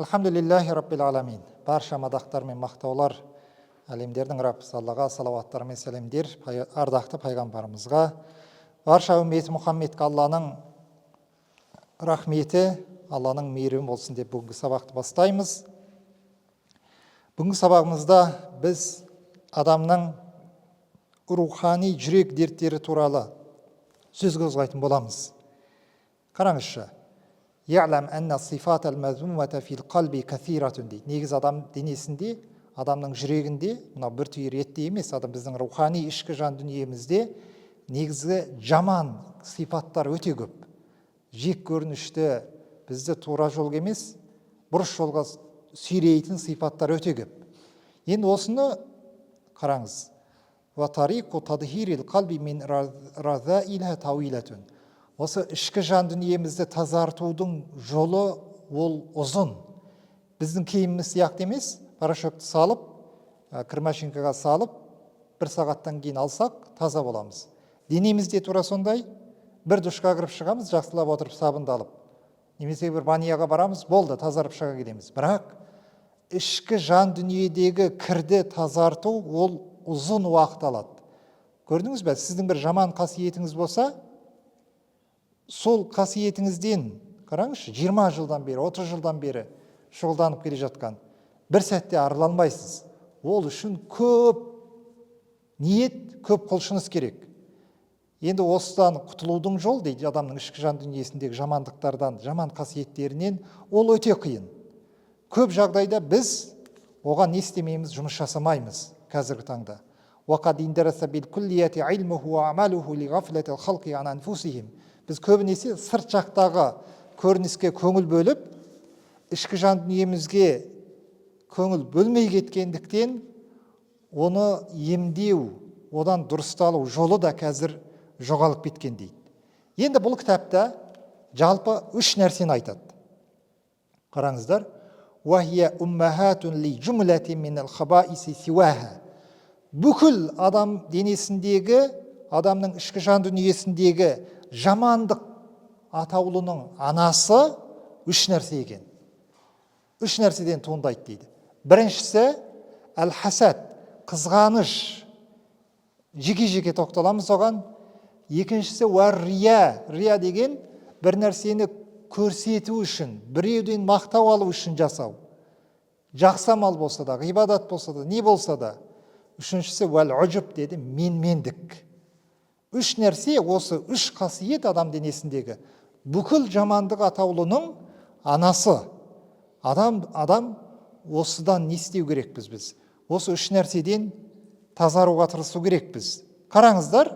Алхамдулиллахи Раббил аламин. Барша мадақтар мен мақтаулар әлемдердің Раббысы Аллаға салауаттар мен сәлемдер ардақты пайғамбарымызға, барша үмметі Мұхаммедке Алланың рахметі, Алланың мейірімі болсын деп бүгінгі сабақты бастаймыз. Бүгінгі сабағымызда біз адамның рухани жүрек дерттері туралы сөз қозғайтын боламыз. Қараңызшы. Я'лам анна сифат ал-мазмумата фил қалби касиратун дейді. Негіз адам денесінде, адамның жүрегінде, мына бір түйір етте емес, біздің рухани ішкі жан дүниемізде негізгі жаман сипаттар өте көп. Жек көрінішті, бізді тура жолға емес, бұрыс жолға сүйрейтін сипаттар өте көп. Енді осыны қараңыз. Ва тариқу тадхирил қалби мин разаилха тауилатун. Осы ішкі жан дүниемізді тазартудың жолы ол ұзын. Біздің киіміміз сияқты емес, порошокты салып, кірмашинкаға салып, бір сағаттан кейін алсақ, таза боламыз. Денемізде тура сондай, бір душқа кіріп шығамыз, жақсылап отырып сабынды алып. Немесе бір баняға барамыз, болды, тазарып шыға келеміз. Бірақ ішкі жан дүниедегі кірді тазарту ол ұзын уақыт алады. Көрдіңіз бе, сіздің бір жаман қасиетіңіз болса, сол қасиетіңізден, қараңызшы, 20 жылдан бері, 30 жылдан бері шұғылданып келе жатқан, бір сәтте арыла алмайсыз. Ол үшін көп ниет, көп құлшыныс керек. Енді осыдан құтылудың жол дейді, адамның ішкі жан дүниесіндегі жамандықтардан, жаман қасиеттерінен, ол өте қиын. Көп жағдайда біз оған не істемейміз, жұмыс жасамаймыз қазіргі таңда. وَقَدْ إِنْدَرَسَ بِالْكُلِّيَةِ عِلْمُهُ وَعَمَلُهُ لِغَفْلَةِ الْخَلْقِ عَنْ أَنْفُسِهِمْ. Біз көбінесе сырт жақтағы көрініске көңіл бөліп, ішкі жан дүниемізге көңіл бөлмей кеткендіктен, оны емдеу, одан дұрысталу жолы да қазір жоғалып кеткен дейді. Енді бұл кітапта жалпы үш нәрсені айтады. Қараңыздар. وَهِيَ أُمَّهَاتٌ لِجُمْلَةٍ مِنَ الْخَبَائِسِ سِوَاهَا. Бүкіл адам денесіндегі, адамның ішкі жан дүниесіндегі жамандық атаулының анасы үш нәрсе екен. Үш нәрседен туындайды дейді. Біріншісі әл-хасад, қызғаныш. Жеке-жеке тоқталамыз оған. Екіншісі уәр-рия. Рия деген бір нәрсені көрсету үшін, біреуден мақтау алу үшін жасау. Жақсы амал болса да, ғибадат болса да, не болса да. Үшіншісі уәл-ұжып деді, менмендік. Үш нәрсе, осы үш қасиет адам денесіндегі бүкіл жамандық атаулының анасы. Адам осыдан не істеу керекпіз біз? Осы үш нәрседен тазаруға тырысу керекпіз. Қараңыздар,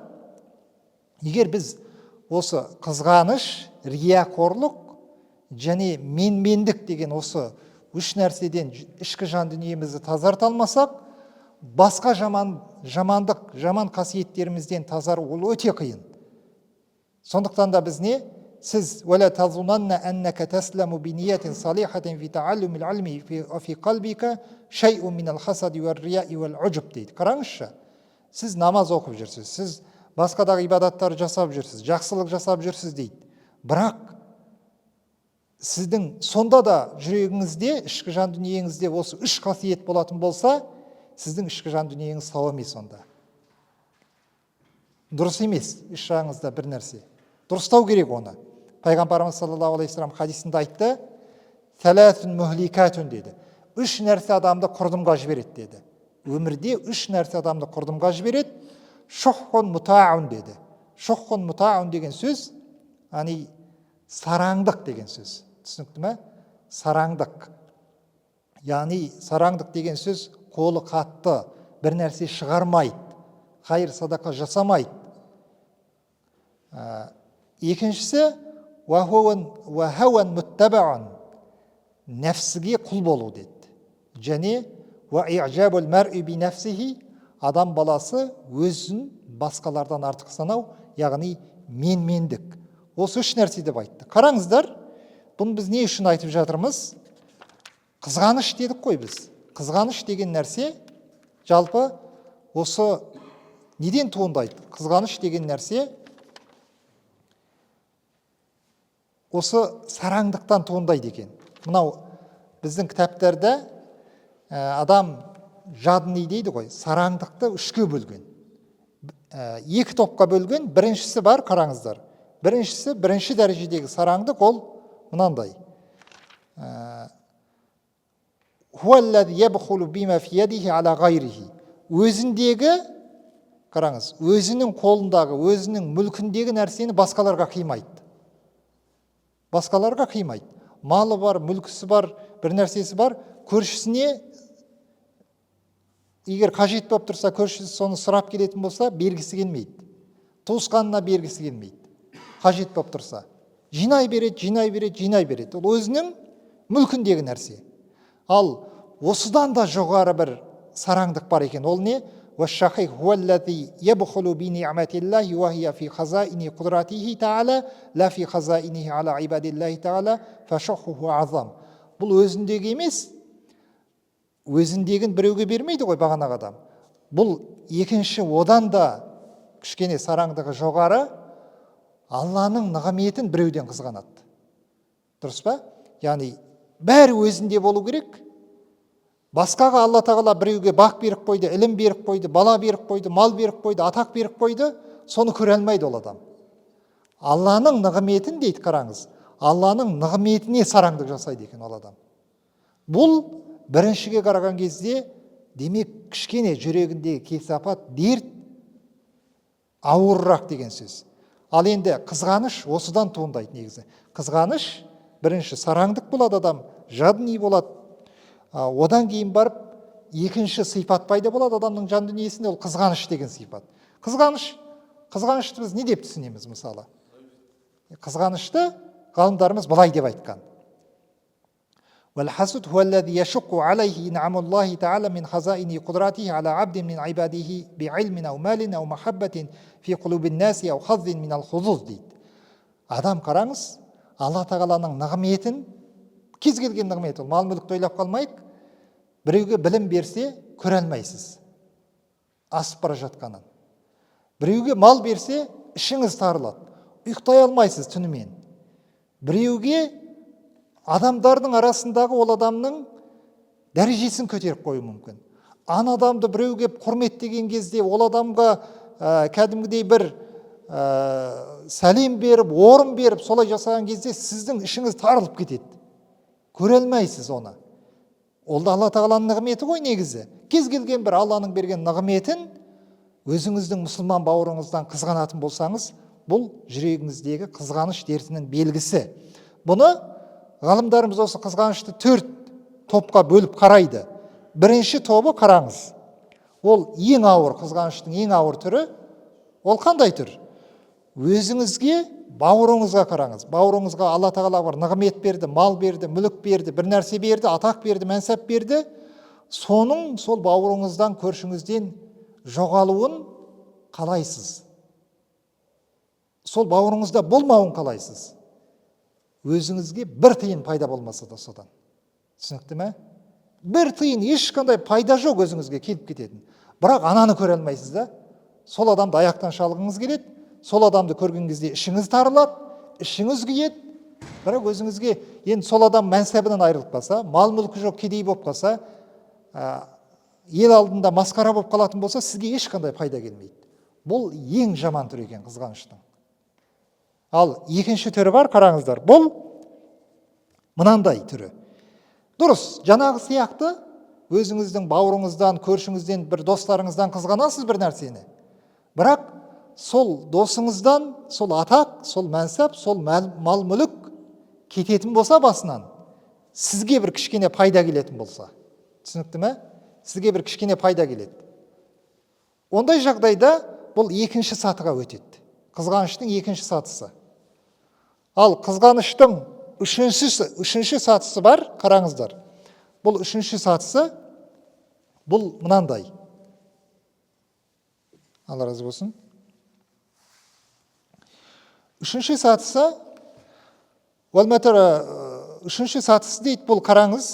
егер біз осы қызғаныш, рияқорлық және менмендік деген осы үш нәрседен ішкі жан дүниемізді тазарта алмасақ, басқа жамандық, жаман қасиеттерімізден тазару ол өте қиын. Сондықтан да біз не? Сіз وَلَا تَظُنَنَّ أَنَّكَ تَسْلَمُ بِنِيَّةٍ صَالِحَةٍ فِي تَعَلُّمِ الْعِلْمِ وَفِي قَلْبِكَ شَيْءٌ مِنَ الْحَسَدِ وَالرِّيَاءِ وَالْعُجْبِ дейді. Қараңызшы, сіз намаз оқып жүрсіз, сіз басқадағы ибадаттар жасап жүрсіз, жақсылық жасап жүрсіз дейді. Бірақ сіздің сонда да жүрегіңізде, ішкі жан дүниеңізде осы үш қасиет болатын болса, сіздің ішкі жан дүниеңіз сау емес онда. Дұрыс емес, іш жағыңызда бір нәрсе. Дұрыстау керек оны. Пайғамбарымыз саллаллаху алейхи вассалам хадисінде айтты, «Сәләсүн мухликатун» деді. Үш нәрсе адамды құрдымға жібереді деді. Өмірде үш нәрсе адамды құрдымға жібереді. Шуххун мутаун деді. Шуххун мутаун деген сөз, сараңдық деген сөз. Түсінікті ме? Сараңдық. Яғни сараңдық деген сөз қолы қатты, бір нәрсе шығармайды, қайыр садақа жасамайды. Екіншісі уахауан муттабаун, нәфсіге құл болу деді. Және уаиджабул мар'i би нәфсихи, адам баласы өзін басқалардан артық санау, яғни менмендік. Осы үш нәрсе деп айтты. Қараңыздар, бұны біз не үшін айтып жатырмыз? Қызғаныш дедік қой біз. Қызғаныш деген нәрсе жалпы осы неден туындайды? Қызғаныш деген нәрсе осы сараңдықтан туындайды екен. Мынау Біздің кітаптарда адам жадный дейді ғой, сараңдықты үшке бөлген. Екі топқа бөлген. Біріншісі бар, қараңыздар. Бірінші дәрежедегі сараңдық ол мынандай. Өзіндегі, қараңыз, өзінің қолындағы, өзінің мүлкіндегі нәрсені басқаларға қимайды. Басқаларға қимайды. Малы бар, мүлкісі бар, бір нәрсесі бар, көршісіне егер қажет болып тұрса, көршісі соны сұрап келетін болса, бергісі келмейді. Туысқанына бергісі келмейді. Қажет болып тұрса, жинай береді. Ол өзінің мүлкіндегі нәрсе. Ал осыдан да жоғары бір сараңдық бар екен. Ол не? وَالشَّحِيحُ هُوَ الَّذِي يَبْخُلُ بِنِعْمَةِ اللَّهِ وَهِيَ فِي خَزَائِنِ قُدْرَتِهِ تَعَالَى لَا فِي خَزَائِنِهِ عَلَى عِبَادِ اللَّهِ تَعَالَى فَشُحُّهُ عَظَامٌ. Бұл өзіндегі емес, өзіндегін біреуге бермейді ғой бағанағы адам. Бұл екінші, одан да кішкене сараңдығы жоғары, Алланың нығметін біреуден қызғанады. Дұрыс па? Яғни бәрі өзінде болу керек. Басқаға Алла тағала біреуге бақ беріп қойды, ілім беріп қойды, бала беріп қойды, мал беріп қойды, атақ беріп қойды, соны көре алмайды ол адам. Алланың нығметін дейді, қараңыз. Алланың нығметіне сараңдық жасайды екен ол адам. Бұл біріншіге қараған кезде, демек кішкене жүрегіндегі кесапат, дерт ауырырақ деген сөз. Ал енді қызғаныш осыдан туындайды негізі. Қызғаныш бірінші сараңдық болады адам, жадный болады. Одан кейін барып екінші сипат пайда болады адамның жан дүниесінде, ол қызғаныш деген сипат. Қызғанышты біз не деп түсінеміз мысалы? Қызғанышты ғалымдарымыз былай деп айтқан. وَالْحَسُدُ هُوَ الَّذِي يَشُقُّ عَلَيْهِ إِنْعَامُ اللَّهِ تَعَالَى مِنْ خَزَائِنِ قُدْرَتِهِ عَلَى عَبْدٍ مِنْ عِبَادِهِ بِعِلْمٍ أو مال أو محبة في قلوب الناس أو حظ من الحظوظ дейді. Адам қараңыз, Алла тағаланың нығметін, кез келген нығмет, ол мал мүлікті ойлап қалмайық, біреуге білім берсе көре алмайсыз асып бара жатқанын. Біреуге мал берсе ішіңіз тарылады, ұйықтай алмайсыз түнімен. Біреуге адамдардың арасындағы ол адамның дәрежесін көтеріп қою мүмкін. Ана адамды біреуге құрметтеген кезде ол адамға кәдімгідей бір сәлем беріп, орын беріп, солай жасаған кезде сіздің ішіңіз тарылып кетеді. Көре алмайсыз оны. Ол да Алла тағаланың нығметі ғой негізі. Кез келген бір Алланың берген нығметін өзіңіздің мұсылман бауырыңыздан қызғанатын болсаңыз, бұл жүрегіңіздегі қызғаныш дертінің белгісі. Бұны ғалымдарымыз осы қызғанышты 4 топқа бөліп қарайды. Бірінші тобы қараңыз. Ол ең ауыр, қызғаныштың ең ауыр түрі. Ол қандай түр? Өзіңізге, бауырыңызға қараңыз. Бауырыңызға Алла тағала бар нығмет берді, мал берді, мүлік берді, бір нәрсе берді, атақ берді, мәнсап берді. Соның сол бауырыңыздан, көршіңізден жоғалуын қалайсыз? Сол бауырыңызда болмауын қалайсыз? Өзіңізге бір тиын пайда болмаса да содан. Түсінікті ме? Бір тиын, ешқандай пайда жоқ өзіңізге келіп кететін. Бірақ ананы көре алмайсыз да? Сол адамды аяқтан шалғыңыз келеді, сол адамды көрген кезде ішіңіз тарылады, ішіңіз күйеді. Бірақ өзіңізге енді сол адам мәнсабынан айырылып қалса, мал мүлкі жоқ, кедей болып қалса, ел алдында масқара болып қалатын болса, сізге ешқандай пайда келмейді. Бұл ең жаман түрі екен қызғаныштың. Ал екінші түрі бар, қараңыздар. Бұл мынандай түрі. Дұрыс, жаңағы сияқты өзіңіздің бауырыңыздан, көршіңізден, бір достарыңыздан қызғанасыз бір нәрсені. Бірақ сол досыңыздан, сол атақ, сол мәнсап, сол мал мүлік кететін болса басынан, сізге бір кішкене пайда келетін болса, түсінікті ме? Сізге бір кішкене пайда келеді. Ондай жағдайда бұл екінші сатыға өтеді. Қызғаныштың екінші сатысы. Ал қызғаныштың үшінші сатысы бар, қараңыздар. Бұл үшінші сатысы, бұл мынандай. Алла разы болсын. Үшінші сатысы, үшінші сатысы дейді, бұл қараңыз.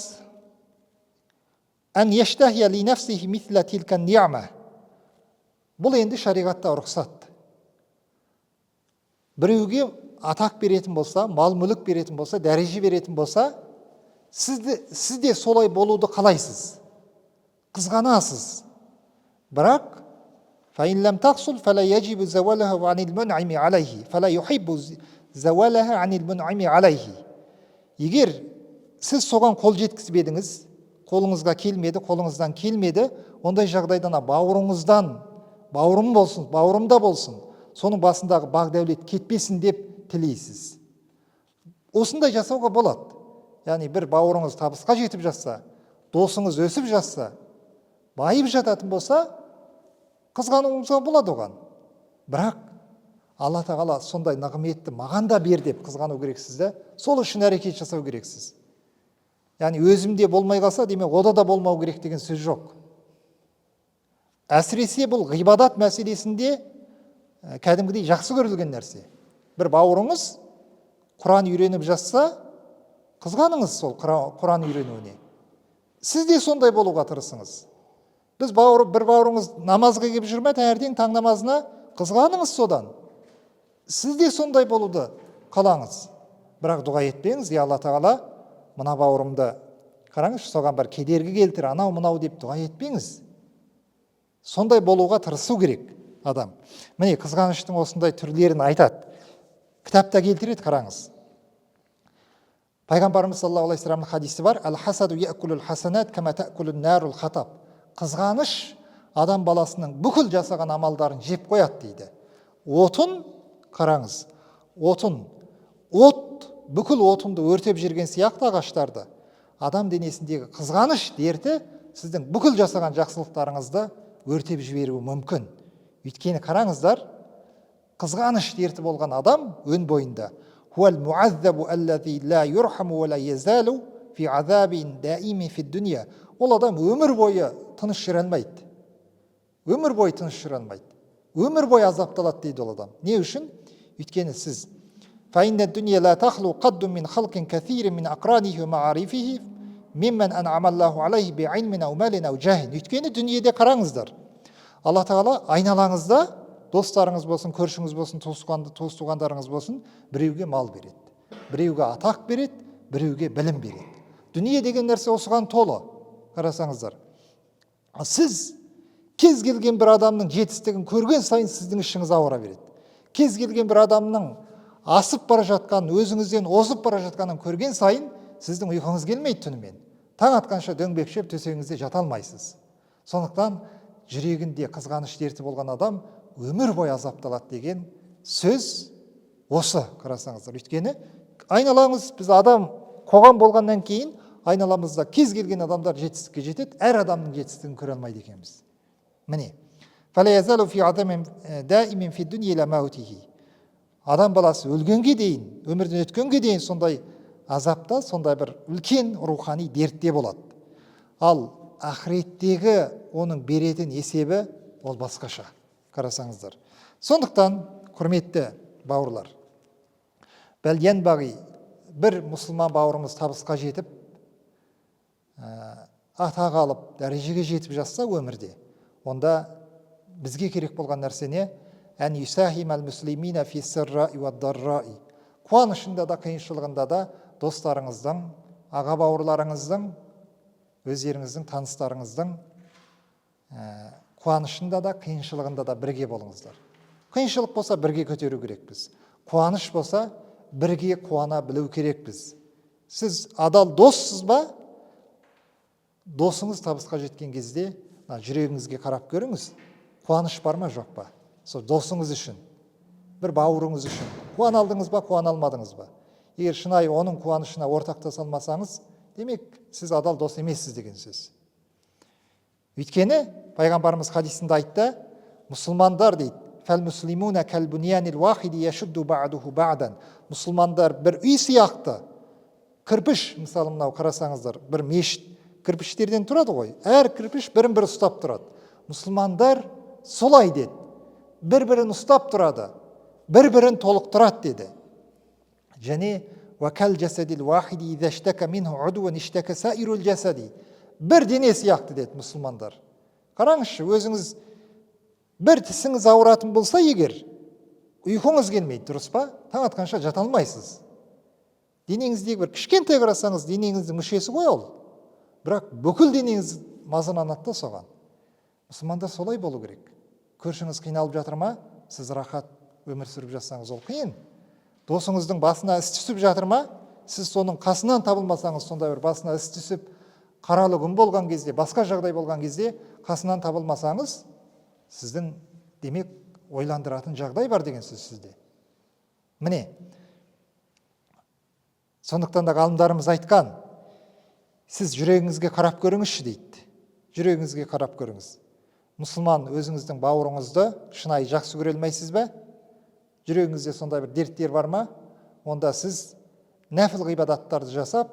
Ән ештахия ли нәфсихи мithla tilka ни'ма. Бұл енді шариғатта рұқсат. Біреуге атақ беретін болса, мал мүлік беретін болса, дәреже беретін болса, Сіз де солай болуды қалайсыз, қызғанасыз. Бірақ فإن لم تحصل فلا يجب زوالها عن المنعم عليه فلا يحب زوالها عن المنعم عليه. Егер сіз соған қол жеткізбедіңіз, қолыңызға келмеді, қолыңыздан келмеді, ондай жағдайдан бауырыңыздан, бауырымда болсын, соның басындағы бақ дәулет кетпесін деп тілейсіз. Осындай жасауға болады. Яғни бір бауырыңыз табысқа жетіп жатса, досыңыз өсіп жатса, байып жататын болса, қызғануыңызға болады оған. Бірақ Алла тағала сондай нығметті маған да бер деп қызғану керексіз да, сол үшін әрекет жасау керексіз. Яғни өзімде болмай қалса, демек ода да болмау керек деген сөз жоқ. Әсіресе бұл ғибадат мәселесінде кәдімгідей жақсы көрілген нәрсе. Бір бауырыңыз Құран үйреніп жатса, қызғаныңыз сол Құран үйренуіне. Сіз де сондай болуға тырысыңыз. Бір бауырыңыз намазға келіп жүр ме, таңертең таң намазына, қызғаныңыз содан. Сіз де сондай болуды қалаңыз. Бірақ дұға етпеңіз, я Алла тағала, мына бауырымды қараңыз, соған бір кедергі келтір, анау деп дұға етпеңіз. Сондай болуға тырысу керек адам. Міне қызғаныштың осындай түрлерін айтады. Кітапта келтіреді, қараңыз. Пайғамбарымыз саллаллаху алейхи вассаламның хадисі бар: "Ал-хасаду я'кулул хасанат кама та'кулун нарул хатаб." Қызғаныш адам баласының бүкіл жасаған амалдарын жеп қояды дейді. Отын, қараңыз, от бүкіл отынды өртеп жүрген сияқты ағаштарды, адам денесіндегі қызғаныш дерті сіздің бүкіл жасаған жақсылықтарыңызды өртеп жіберуі мүмкін. Өйткені қараңыздар, қызғаныш дерті болған адам өн бойында «Хуал муаззабу аллази ла юрхаму ва ла язалу фи азабин даими фи дуния». Ол адам өмір бойы тыныш жүре алмайды. Өмір бойы тыныш жүре алмайды. Өмір бойы азапталады дейді ол адам. Не үшін? Өйткені сіз فإن الدنيا لا تخلو قد من خلق كثير من أقرانه ومعارفه ممن أنعم الله عليه بعلم أو مال أو جاه. Өйткені дүниеде қараңыздар. Алла тағала айналаңызда достарыңыз болсын, көршіңіз болсын, туыс-туғандарыңыз болсын, біреуге мал береді, біреуге атақ береді, біреуге білім береді. Дүние деген нәрсе осыған толы. Қарасаңыздар. Сіз кез келген бір адамның жетістігін көрген сайын сіздің ішіңіз ауыра береді. Кез келген бір адамның асып бара жатқанын, өзіңізден озып бара жатқанын көрген сайын сіздің ұйқыңыз келмейді түнімен. Таң атқанша дөңбекшіп төсегіңізде жата алмайсыз. Сондықтан жүрегінде қызғаныш дерті болған адам өмір бойы азапталады деген сөз осы. Қарасаңыздар, өйткені айналаңыз, біз адам қоғам болғаннан кейін айналамызда кез келген адамдар жетістікке жетеді, әр адамның жетістігін көре алмайды екенбіз. Міне, адам баласы өлгенге дейін, өмірден өткенге дейін сондай азапта, сондай бір үлкен рухани дертте болады. Ал ақыреттегі оның беретін есебі ол басқаша. Қарасаңыздар. Сондықтан, құрметті бауырлар, бәлген бағи бір мұсылман бауырымыз табысқа жетіп, атақ алып, дәрежеге жетіп жатса өмірде, онда бізге керек болған нәрсе не? Ән юсахим әл-муслимина фи сирраи ва дарраи. Қуанышында да, қиыншылығында да достарыңыздың, аға бауырларыңыздың, өздеріңіздің, таныстарыңыздың қуанышында да, қиыншылығында да бірге болыңыздар. Қиыншылық болса бірге көтеру керекпіз. Қуаныш болса бірге қуана білу керекпіз. Сіз адал доссыз ба? Досыңыз табысқа жеткен кезде жүрегіңізге қарап көріңіз. Қуаныш бар ма, жоқ па? Сол досыңыз үшін, бір бауырыңыз үшін қуана алдыңыз ба, қуана алмадыңыз ба? Егер шынайы оның қуанышына ортақтаса алмасаңыз, демек сіз адал дос емессіз деген сөз. Өйткені пайғамбарымыз хадисінде айтты, мұсылмандар дейді, фәл-муслимуна кәл-буньянил вахиди яшудду бa'духу бa'дан. Мұсылмандар бір үй сияқты, кірпіш, мысалы мынау қарасаңыздар, бір мешіт кірпіштерден тұрады ғой. Әр кірпіш бірін-бірі ұстап тұрады. Мұсылмандар солай деді. Бір-бірін ұстап тұрады, бір-бірін толықтырады деді. Және وَكَلْ جَسَدِ الْوَاحِدِ إِذَا اشْتَكَ مِنْهُ عُضْوٌ اشْتَكَ سَائِرُ الْجَسَدِ. Бір дене сияқты деді мұсылмандар. Қараңызшы, өзіңіз бір тісіңіз ауыратын болса егер, ұйқыңыз келмейді, дұрыс па? Таң атқанша жата алмайсыз. денеңіздегі бір кішкентай қарасаңыз денеңіздің мүшесі ғой ол, бірақ бүкіл денеңіз мазаланады да соған. Мұсылманда солай болу керек. Көршіңіз қиналып жатыр ма, сіз рахат өмір сүріп жатсаңыз ол қиын. Досыңыздың басына іс түсіп жатыр ма, сіз соның қасынан табылмасаңыз, сонда бір басына іс түсіп, қаралы күн болған кезде, басқа жағдай болған кезде қасынан табылмасаңыз, сіздің демек ойландыратын жағдай бар деген сөз сізде. Міне, сондықтан да ғалымдарымыз айтқан, сіз жүрегіңізге қарап көріңізші дейді. Жүрегіңізге қарап көріңіз. Мұсылман өзіңіздің бауырыңызды шынайы жақсы көре алмайсыз ба? Жүрегіңізде сондай бір дерттер бар ма? Онда сіз нәпіл ғибадаттарды жасап,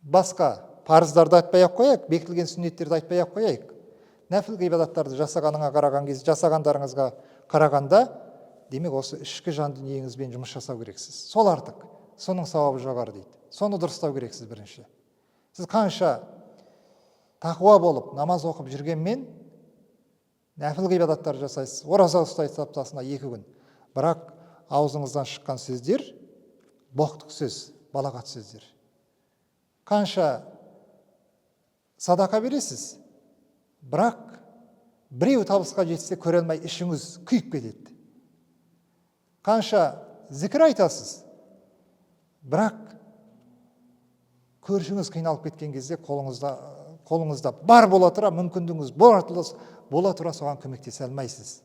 басқа парыздарды айтпай-ақ қояйық, бекітілген сүннеттерді айтпай-ақ қояйық. Нәпіл ғибадаттарды жасағандарыңызға қарағанда, демек осы ішкі жан дүниеңізбен жұмыс жасау керексіз. Сол артық. Соның сауабы жоғары дейді. Соны дұрыстау керексіз бірінші. Сіз қанша тақуа болып, намаз оқып жүргенмен, нәпіл ғибадаттар жасайсыз, ораза ұстайсыз аптасына 2 күн. Бірақ аузыңыздан шыққан сөздер боқтық сөз, балағат сөздер. Қанша садақа бересіз, бірақ біреу табысқа жетсе көре алмай ішіңіз күйіп кетеді. Қанша зікір айтасыз, бірақ көршіңіз қиналып кеткен кезде қолыңызда бар бола тұра, мүмкіндігіңіз бола тұра соған көмектесе алмайсыз.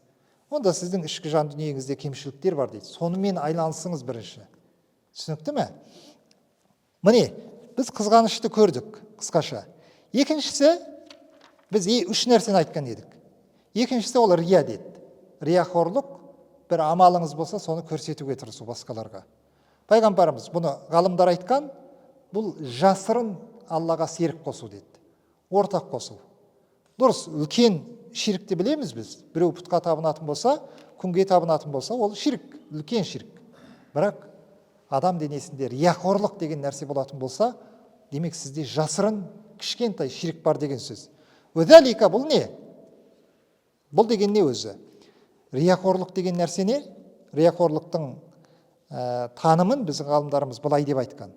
Онда сіздің ішкі жан дүниеңізде кемшіліктер бар дейді. Сонымен айланысыңыз бірінші. Түсінікті ме? Міне, біз қызғанышты көрдік қысқаша. Екіншісі, біз 3 нәрсені айтқан едік. Екіншісі ол рия деді. Рияқорлық, бір амалыңыз болса, соны көрсетуге тырысу басқаларға. Пайғамбарымыз бұны ғалымдар айтқан, бұл жасырын Аллаға серік қосу деді. Ортақ қосу. Дұрыс, үлкен ширікті білеміз біз. Біреу пұтқа табынатын болса, күнге табынатын болса, ол ширік, үлкен ширік. Бірақ адам денесінде рияқорлық деген нәрсе болатын болса, демек сізде жасырын кішкентай ширік бар деген сөз. Өдәлика бұл не? Бұл деген не өзі? Рияқорлық деген нәрсе не? Рияқорлықтың танымын біздің ғалымдарымыз былай деп айтқан.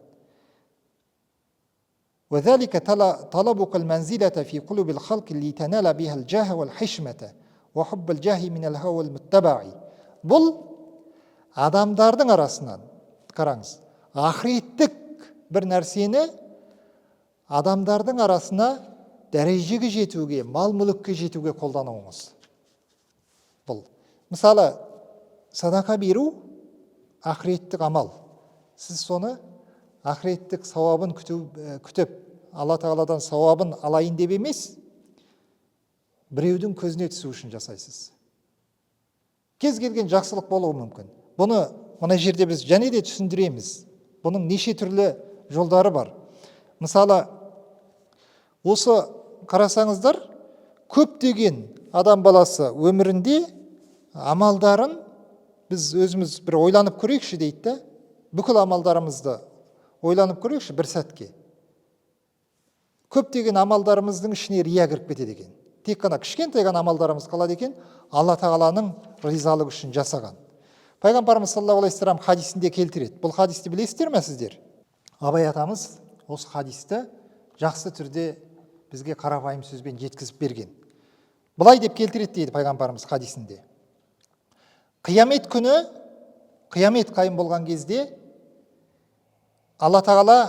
وذلك طلبك المنزلة في قلوب الخلق لتنال بها الجاه والحشمة وحب الجاه من الهوى المتبع. Бұл адамдардың арасынан, қараңыз, ақыреттік бір нәрсені адамдардың арасына дәрежеге жетуге, мал-мүлікке жетуге қолдануыңыз. Бұл. Мысалы, садақа беру ақыреттік амал. Сіз соны ақыреттік сауабын күтіп, Алла Тағаладан сауабын алайын деп емес, біреудің көзіне түсу үшін жасайсыз. Кез келген жақсылық болуы мүмкін. Бұны мына жерде біз және де түсіндіреміз. Бұның неше түрлі жолдары бар. Мысалы, осы қарасаңыздар, көптеген адам баласы өмірінде амалдарын біз өзіміз бір ойланып көрейікші дейді. Бүкіл амалдарымызды ойланып көрейікші бір сәтке. Көптеген амалдарымыздың ішіне рия кіріп кетеді екен. Тек қана кішкентай ғана амалдарымыз қалады екен, Алла Тағаланың ризалығы үшін жасаған. Пайғамбарымыз саллаллаху алейхи вассалам хадисінде келтіреді. Бұл хадисті білесіздер ме сіздер? Абай атамыз осы хадисті жақсы түрде бізге қарапайым сөзбен жеткізіп берген. Былай деп келтіреді дейді пайғамбарымыз хадисінде. Қиямет күні, қиямет қайым болған кезде Алла Тағала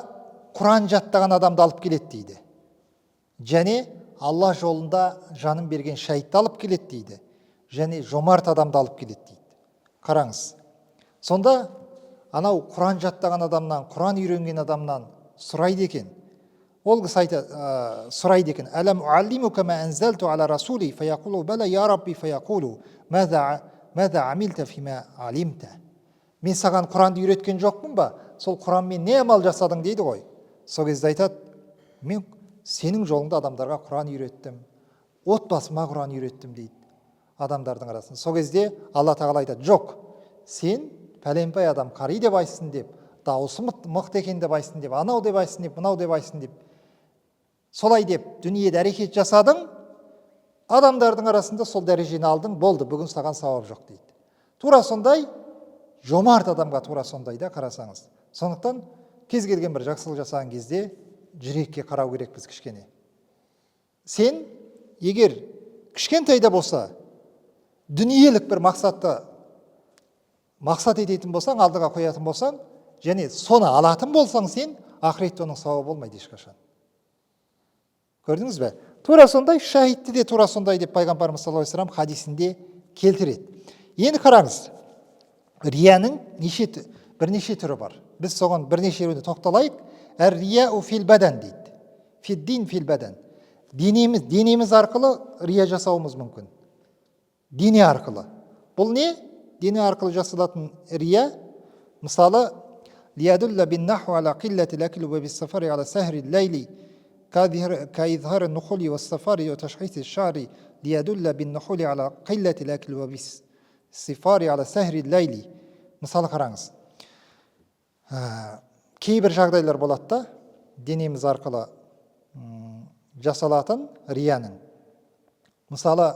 Құран жаттаған адамды алып келеді дейді. Және Алла жолында жанын берген шәйітті алып келеді дейді. Және жомарт адамды алып келеді дейді. Қараңыз. Сонда анау Құран жаттаған адамнан, Құран үйренген адамнан сұрайды екен. Ол кісі сұрайды екен. Әлем уаллимука ма анзалту ала расули фаяқулу бәлә я рабби фаяқулу мәза амилта фима алимта. Мен саған Құранды үйреткен жоқпын ба? Сол Құранмен не амал жасадың дейді ғой. Сол кезде айтады, мен сенің жолыңда адамдарға Құран үйреттім, отбасыма Құран үйреттім дейді адамдардың арасында. Сол кезде Алла Тағала айтады, жоқ, сен пәленбай адам қари деп айтсын деп, дауысы мықты екен деп айтсын деп, анау деп айтсын деп, мынау деп айтсын деп, солай деп дүниеде әрекет жасадың, адамдардың арасында сол дәрежені алдың, болды, бүгін саған сауап жоқ дейді. Тура сондай жомарт адамға тура сондай да, қарасаңыз. Сондықтан кез келген бір жақсылық жасаған кезде жүрекке қарау керекпіз кішкене. Сен егер кішкентай да болса дүниелік бір мақсатты мақсат ететін болсаң, алдыға қоятын болсаң, және соны алатын болсаң, сен ақыретте оның сауабы болмайды ешқашан. Көрдіңіз бе? Тура сондай, шахидті де тура сондай деп пайғамбарымыз саллаллаху алейхи ва саллям хадисінде келтіреді. Енді қараңыз, рияның бірнеше түрі бар. Біз соған бірнешеуіне тоқталайық. Әр-рияу фил бәдан дейді. Фиддин фил бәдан. Денеміз арқылы рия жасауымыз мүмкін. Дене арқылы. Бұл не? Дене арқылы жасалатын рия, мысалы, лиядулла бин наху ала қиллати лакил ва бис сафари ала сахри лайли كإظهار النخول والصفار وتشخيص الشعر ليدل بالنخول على قلة الأكل وبالصفار على سهر الليل. Мысалы қараңыз, кейбір жағдайлар болады да, денеміз арқылы жасалатын рияның. Мысалы,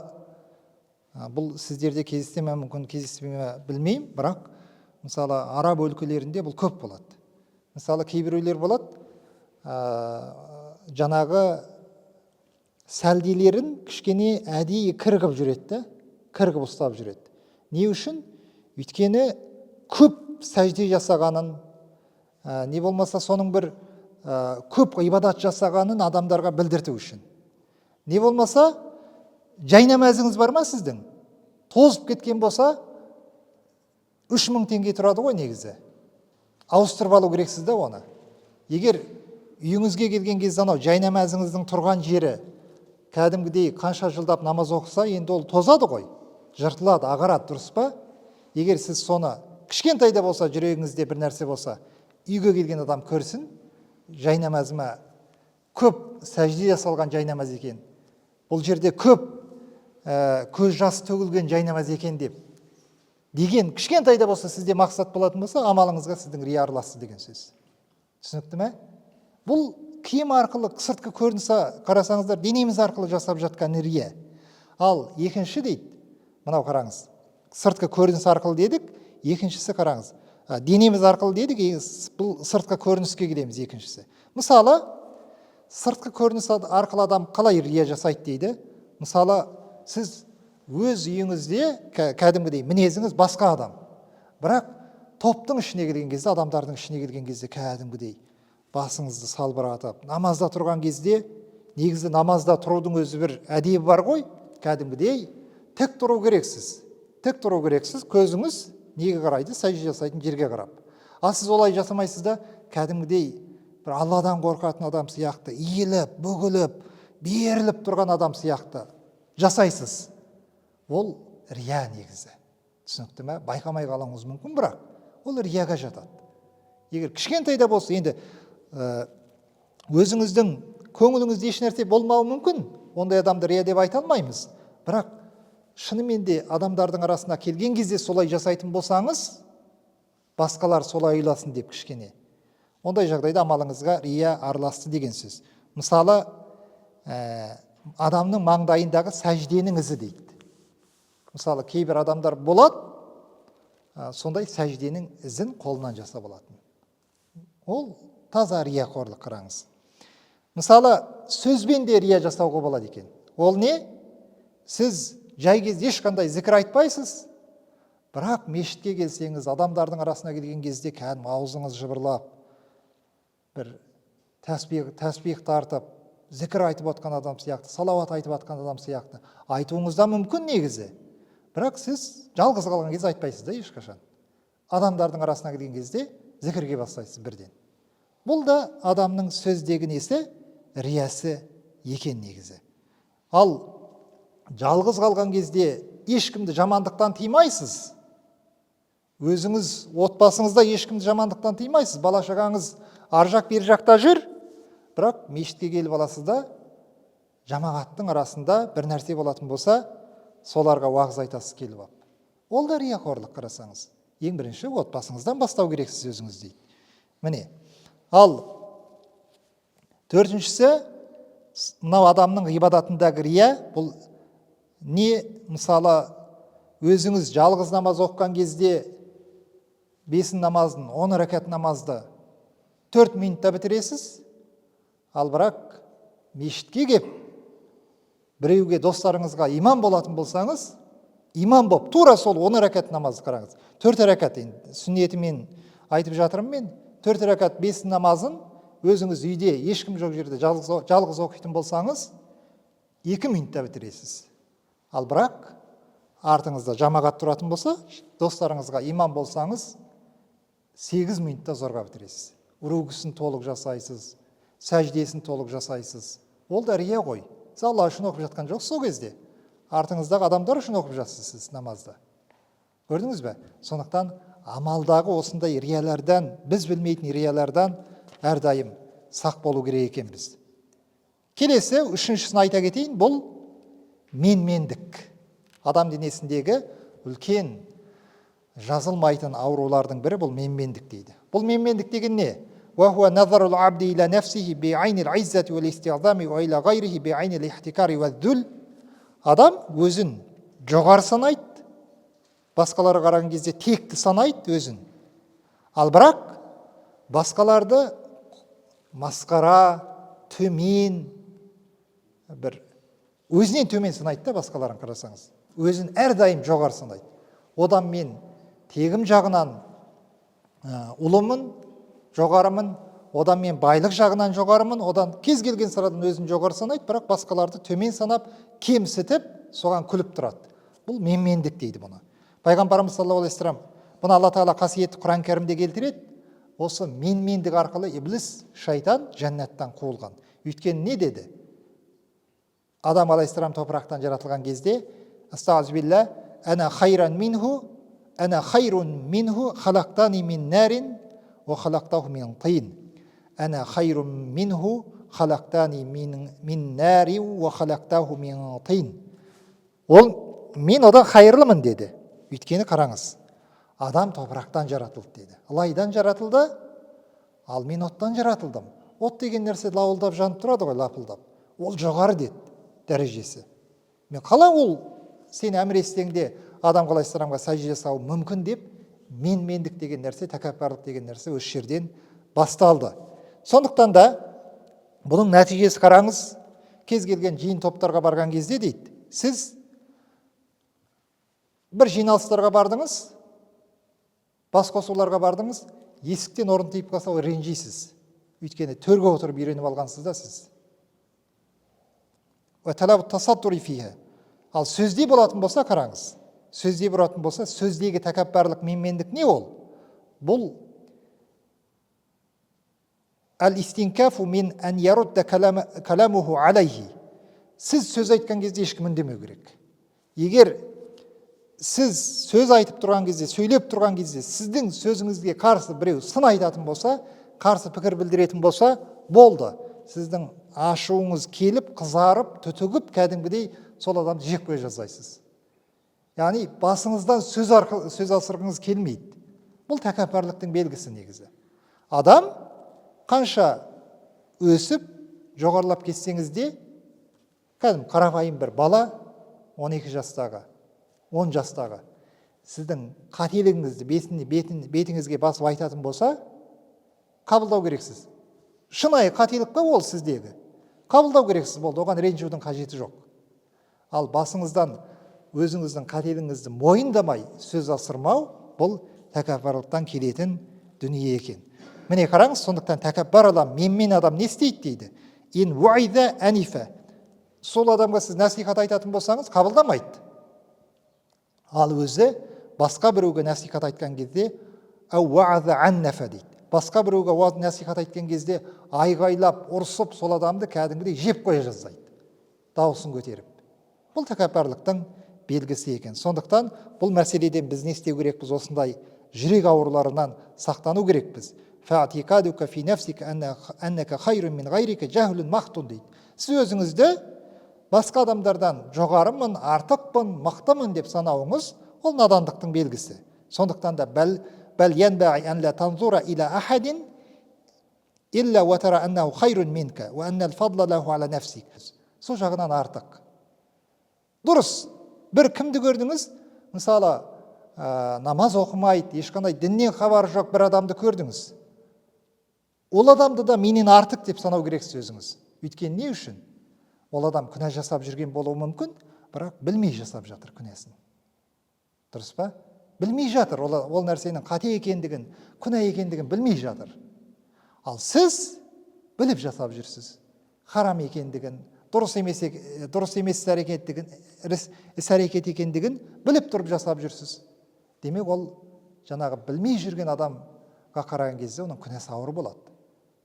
бұл сіздерде кездесте ме, мүмкін кездеспей ме білмеймін, бірақ мысалы араб өлкелерінде бұл көп болады. Мысалы кейбіреулер болады, жаңағы сәлделерін кішкене әдейі кіргіп жүреді, кіргіп ұстап жүреді. Не үшін? Өйткені көп сәжде жасағанын, не болмаса соның бір көп ибадат жасағанын адамдарға білдірту үшін. Не болмаса, жайнамазыңыз бар ма сіздің? Тозып кеткен болса, 3000 теңге тұрады ғой негізі. Ауыстырып алу керексіз да оны. Егер үйіңізге келген кезде анау жайнамазыңыздың тұрған жері кәдімгідей қанша жылдап намаз оқыса, енді ол тозады ғой, жыртылады, ағарады, дұрыс па? Егер сіз соны кішкентай да болса, жүрегіңізде бір нәрсе болса, үйге келген адам көрсін, жайнамазыма көп сәжде жасалған жайнамаз екен, бұл жерде көп көз жасы төгілген жайнамаз екен деген кішкентай да болса сізде мақсат болатын болса, амалыңызға сіздің рия араласты деген сөз. Түсінікті ме? Бұл киім арқылы сыртқы көрінісі қарасаңыздар, денеміз арқылы жасап жатқан рия. Ал екінші дейді, мынау қараңыз, сыртқы көрініс арқылы дедік, екіншісі қараңыз, денеміз арқылы дедік, бұл сыртқы көрініске келеміз екіншісі. Мысалы, сыртқы көрініс арқылы адам қалай рия жасайды дейді. Мысалы, сіз өз үйіңізде кәдімгідей мінезіңіз басқа адам. Бірақ топтың ішіне келген кезде, адамдардың ішіне келген кезде кәдімгідей басыңызды салбыратып, намазда тұрған кезде, негізі намазда тұрудың өзі бір әдебі бар ғой, кәдімгідей тік тұру керексіз. Тік тұру керексіз, көзіңіз неге қарайды? Сәжде жасайтын жерге қарап. Ал сіз олай жасамайсыз да, кәдімгідей бір Алладан қорқатын адам сияқты, иіліп, бүгіліп, беріліп тұрған адам сияқты жасайсыз. Ол рия негізі. Түсінікті ме? Байқамай қалуыңыз мүмкін, бірақ ол рияға жатады. Егер кішкентай да болса, енді өзіңіздің көңіліңізде еш нәрсе болмауы мүмкін, ондай адамды рия деп айта алмаймыз. Бірақ шынымен де адамдардың арасына келген кезде солай жасайтын болсаңыз, басқалар солай ойласын деп кішкене. Ондай жағдайда амалыңызға рия араласты деген сөз. Мысалы, адамның маңдайындағы сәжденің ізі дейді. Мысалы, кейбір адамдар болады, сондай сәжденің ізін қолынан жасап алатын. Ол таза рияқорлық, қараңыз. Мысалы, сөзбен де рия жасауға болады екен. Ол не? Сіз жай кезде ешқандай зікір айтпайсыз, бірақ мешітке келсеңіз, адамдардың арасына келген кезде кәдімгі аузыңыз жыбырлап, бір тәсбих тартып, зікір айтып отқан адам сияқты, салауат айтып отқан адам сияқты айтуыңыз да мүмкін негізі. Бірақ сіз жалғыз қалған кезде айтпайсыз да ешқашан. Адамдардың арасына келген кезде зікірге бастайсыз бірден. Бұл да адамның сөздегі несі? Риясы екен негізі. Ал жалғыз қалған кезде ешкімді жамандықтан тыймайсыз. Өзіңіз отбасыңызда ешкімді жамандықтан тыймайсыз. Бала шағаңыз ар жақ бер жақта жүр, бірақ мешітке келіп аласыз да, жамағаттың арасында бір нәрсе болатын болса, соларға уағыз айтасыз келіп алып. Ол да рияқорлық, қарасаңыз. Ең бірінші отбасыңыздан бастау керексіз өзіңіз дейді. Міне. Ал төртіншісі, мынау адамның ғибадатындағы рия, бұл не? Мысалы, өзіңіз жалғыз намаз оқыған кезде бесін намазын, 10 рәкат намазды 4 минутта бітіресіз. Ал бірақ мешітке кеп, біреуге достарыңызға имам болатын болсаңыз, имам боп, тура сол 10 рәкат намазды қараңыз. 4 рәкат, сүннетімен айтып жатырмын мен, 4 рәкат бесін намазын өзіңіз үйде, ешкім жоқ жерде жалғыз оқитын болсаңыз, 2 минутта бітіресіз. Ал бірақ артыңызда жамағат тұратын болса, достарыңызға имам болсаңыз, 8 минутта зорға бітіресіз. Рүкүсін толық жасайсыз, сәждесін толық жасайсыз. Ол да рия ғой. Сіз Алла үшін оқып жатқан жоқ сол кезде. Артыңыздағы адамдар үшін оқып жатсыз сіз намазды. Көрдіңіз бе? Сондықтан амалдағы осындай риялардан, біз білмейтін риялардан әрдайым сақ болу керек екенбіз. Келесі, үшіншісін айта кетейін, бұл менмендік. Адам денесіндегі үлкен жазылмайтын аурулардың бірі бұл менмендік дейді. Бұл менмендік деген не? وهو نظر العبد إلى نفسه بعين العزة والاستعظام وإلى غيره بعين الاحتكار والذل. Адам өзін жоғары санайды, басқаларға қараған кезде текті санайды өзін. Ал бірақ басқаларды масқара, төмен, бір өзінен төмен санайды да басқаларын қарасаңыз. Өзін әрдайым жоғары санайды. Одан мен тегім жағынан ұлымын, жоғарымын, одан мен байлық жағынан жоғарымын, одан кез келген sıрадан өзін жоғары санайды, бірақ басқаларды төмен санап, кемсітіп, соған күліп тұрады. Бұл менмендік дейді бұны. Пайғамбарымыз саллаллаху алейхи вассалам, бұны Алла Тағала қасиетті Құран кәрімде келтіреді. Осы менмендік арқылы иблис, шайтан жәннаттан қуылған. Өйткені не деді? Адам алейхиссалам топырақтан жаратылған кезде, астағфирулла, ана хайрун минху, халақтани мин нарин, ва халақтаху мин тин. Ана хайрун минху, халақтани мин нари, ва халақтаху мин тин. Ол мен одан хайырлымын деді. Өйткені қараңыз, адам топырақтан жаратылды деді. Лайдан жаратылды, ал мен оттан жаратылдым. От деген нәрсе лауылдап жанып тұрады ғой, лапылдап. Ол жоғары деді дәрежесі. Мен қалай ол сен әмірестеңде адам алейхиссаламға сәжде жасау мүмкін деп, менмендік деген нәрсе, тәкаппарлық деген нәрсе осы жерден басталды. Сондықтан да бұның нәтижесі қараңыз, кез келген жиын топтарға барған кезде дейді, сіз бір жиналыстарға бардыңыз, бас қосуларға бардыңыз, есіктен орын тиіп қалса ренжисіз. Өйткені төрге отырып үйреніп алғансыз да сіз. Ал сөзде болатын болса қараңыз. Сөзде болатын болса, сөздегі тәкаппарлық, менмендік не ол? Бұл әл-истинкафу мин ән ярудда каламуху алайхи. Сіз сөз айтқан кезде ешкім үндемеу керек. Егер сіз сөз айтып тұрған кезде, сөйлеп тұрған кезде, сіздің сөзіңізге қарсы біреу сын айтатын болса, қарсы пікір білдіретін болса, болды. Сіздің ашуыңыз келіп, қызарып, түтігіп, кәдімгідей сол адамды жек көре жазайсыз. Яғни басыңыздан сөз асырғыңыз келмейді. Бұл тәкаппарлықтың белгісі негізі. Адам қанша өсіп, жоғарылап кетсеңіз де, кәдім қарапайым бір бала, 12 жастағы, 10 жастағы, сіздің қателігіңізді бетіңізге басып айтатын болса, қабылдау керексіз. Шынайы қателік па ол сіздегі? Қабылдау керексіз болды, оған ренжудің қажеті жоқ. Ал басыңыздан өзіңіздің қателігіңізді мойындамай сөз асырмау, бұл тәкаппарлықтан келетін дүние екен. Міне қараңыз, сондықтан тәкаппар адам, менмен адам не істейді дейді? Ин уайда әнифа. Сол адамға сіз насихат айтатын болсаңыз, қабылдамайды. Ал өзі басқа біреуге насихат айтқан кезде, ауаза аннафа дейді. Басқа біреуге насихат айтқан кезде айғайлап, ұрсып, сол адамды кәдімгідей жеп қоя жаздайды. Дауысын көтеріп. Бұл тәкаппарлықтың белгісі екен. Сондықтан бұл мәселеден біз не істеу керекпіз? Осындай жүрек ауруларынан сақтану керекпіз. Фаатикадука фи нафсика аннака хайрун мин гайрика жахлун махтун дейді. Сіз өзіңізді басқа адамдардан жоғарымын, артықпын, мықтымын деп санауыңыз, ол надандықтың белгісі. Сондықтан да бәл янбағи ан ла танзура иля ахадин илля ва тара аннаху хайрун минка ва аннал фадла лаху ала нафсик. Сол жағынан артық. Дұрыс. Бір кімді көрдіңіз? Мысалы, намаз оқымайды, ешқандай діннен хабары жоқ бір адамды көрдіңіз. Ол адамды да менен артық деп санау керексіз өзіңіз. Өйткені не үшін? Ол адам күнә жасап жүрген болуы мүмкін, бірақ білмей жасап жатыр күнәсін. Дұрыс па? Білмей жатыр, ол нәрсенің қате екендігін, күнә екендігін білмей жатыр. Ал сіз біліп жасап жүрсіз. Харам екендігін, дұрыс емес іс-әрекет екендігін біліп тұрып жасап жүрсіз. Демек, ол жаңағы білмей жүрген адамға қараған кезде оның күнәсі ауыр болады.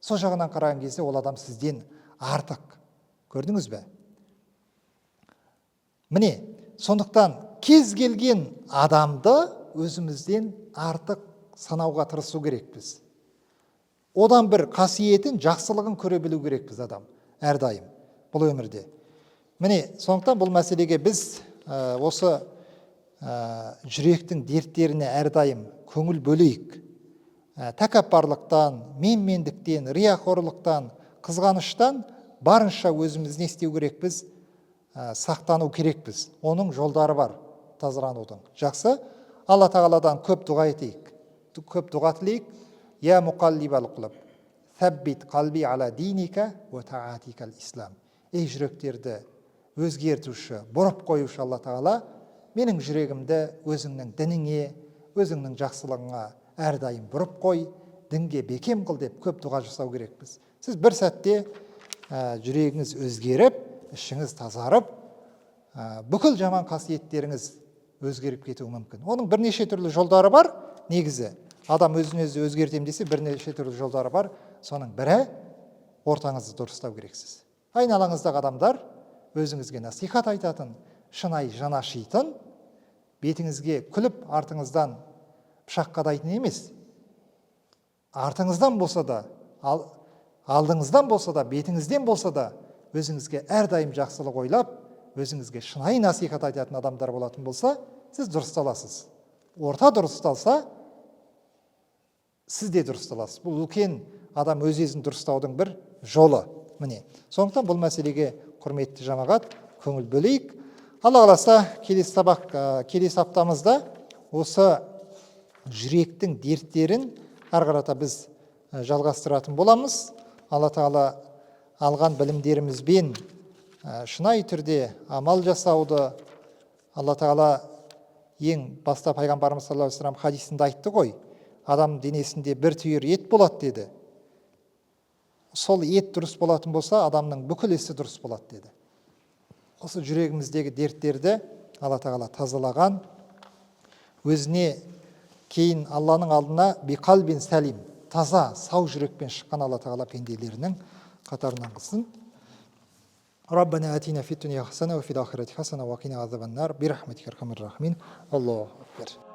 Сол жағынан қараған кезде ол адам сізден артық. Көрдіңіз бе? Міне, сондықтан кез келген адамды өзімізден артық санауға тырысу керекпіз. Одан бір қасиетін, жақсылығын көре білу керекпіз адам әрдайым бұл өмірде. Міне, сондықтан бұл мәселеге біз осы жүректің дерттеріне әрдайым көңіл бөлейік. Тәкаппарлықтан, менмендіктен, рияқорлықтан, қызғаныштан барынша өзіміз не істеу керекпіз? Сақтану керекпіз. Оның жолдары бар тазаланудың. Жақсы, Алла тағаладан көп дұға етейік, көп дұға тілейік. Я муқаллибал құлуб, сәббит қалби ала диника ва таатикал ислам. Ей жүректерді өзгертуші, бұрып қоюшы Алла тағала, менің жүрегімді өзіңнің дініңе, өзіңнің жақсылығыңа әрдайым бұрып қой, дінге бекем қыл деп көп дұға жасау керекпіз. Сіз бір сәтте жүрегіңіз өзгеріп, ішіңіз тазарып, бүкіл жаман қасиеттеріңіз өзгеріп кетуі мүмкін. Оның бірнеше түрлі жолдары бар, негізі. Адам өзін өзі өзгертем десе, бірнеше түрлі жолдары бар. Соның бірі ортаңызды дұрыстау керексіз. Айналаңыздағы адамдар өзіңізге насихат айтатын, шынайы жан ашитын, бетіңізге күліп, артыңыздан пышақ қадайтын емес. Артыңыздан болса да, алдыңыздан болса да, бетіңізден болса да, өзіңізге әрдайым жақсылық ойлап, өзіңізге шынайы насихат айтатын адамдар болатын болса, сіз дұрысталасыз. Орта дұрысталса, сіз де дұрысталасыз. Бұл үлкен адам өз-өзін дұрыстаудың бір жолы. Міне, сондықтан бұл мәселеге құрметті жамағат көңіл бөлейік. Алла қаласа, келесі аптамызда осы жүректің дерттерін ары қарата біз жалғастыратын боламыз. Алла тағала алған білімдерімізбен шынайы түрде амал жасауды, Алла тағала ең баста пайғамбарымыз саллаллаху алейхи вассалам хадисінде айтты ғой, адам денесінде бір түйір ет болады деді. Сол ет дұрыс болатын болса, адамның бүкіл ісі дұрыс болады деді. Осы жүрегіміздегі дерттерді Алла тағала тазалаған, өзіне кейін Алланың алдына биқалбин сәлим, таза, сау жүрекпен шыққан Алла тағала пенделерінің қатарынан қылсын. Раббана атина фид дуния хасана ва фил ахирати хасана ва қина азабан нар бирахматика архамар рахимин. Аллаху акбар.